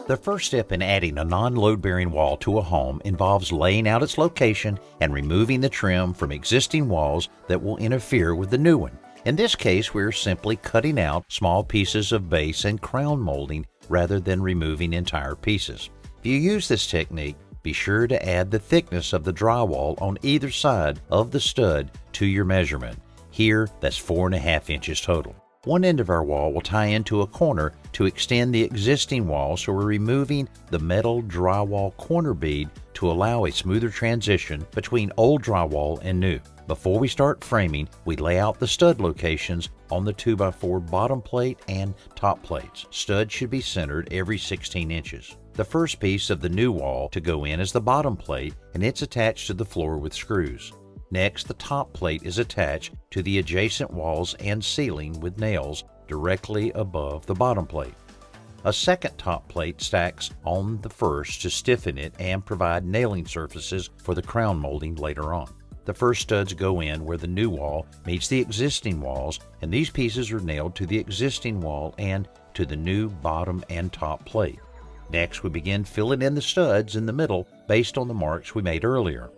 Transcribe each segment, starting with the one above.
The first step in adding a non-load-bearing wall to a home involves laying out its location and removing the trim from existing walls that will interfere with the new one. In this case, we're simply cutting out small pieces of base and crown molding rather than removing entire pieces. If you use this technique, be sure to add the thickness of the drywall on either side of the stud to your measurement. Here, that's 4.5 inches total. One end of our wall will tie into a corner to extend the existing wall, so we're removing the metal drywall corner bead to allow a smoother transition between old drywall and new. Before we start framing, we lay out the stud locations on the 2x4 bottom plate and top plates. Studs should be centered every 16 inches. The first piece of the new wall to go in is the bottom plate, and it's attached to the floor with screws. Next, the top plate is attached to the adjacent walls and ceiling with nails directly above the bottom plate. A second top plate stacks on the first to stiffen it and provide nailing surfaces for the crown molding later on. The first studs go in where the new wall meets the existing walls, and these pieces are nailed to the existing wall and to the new bottom and top plate. Next, we begin filling in the studs in the middle based on the marks we made earlier.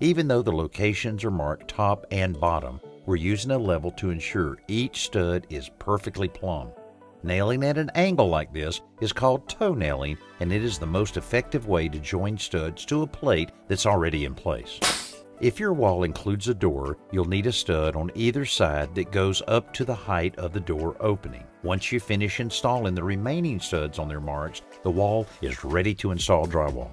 Even though the locations are marked top and bottom, we're using a level to ensure each stud is perfectly plumb. Nailing at an angle like this is called toe nailing, and it is the most effective way to join studs to a plate that's already in place. If your wall includes a door, you'll need a stud on either side that goes up to the height of the door opening. Once you finish installing the remaining studs on their marks, the wall is ready to install drywall.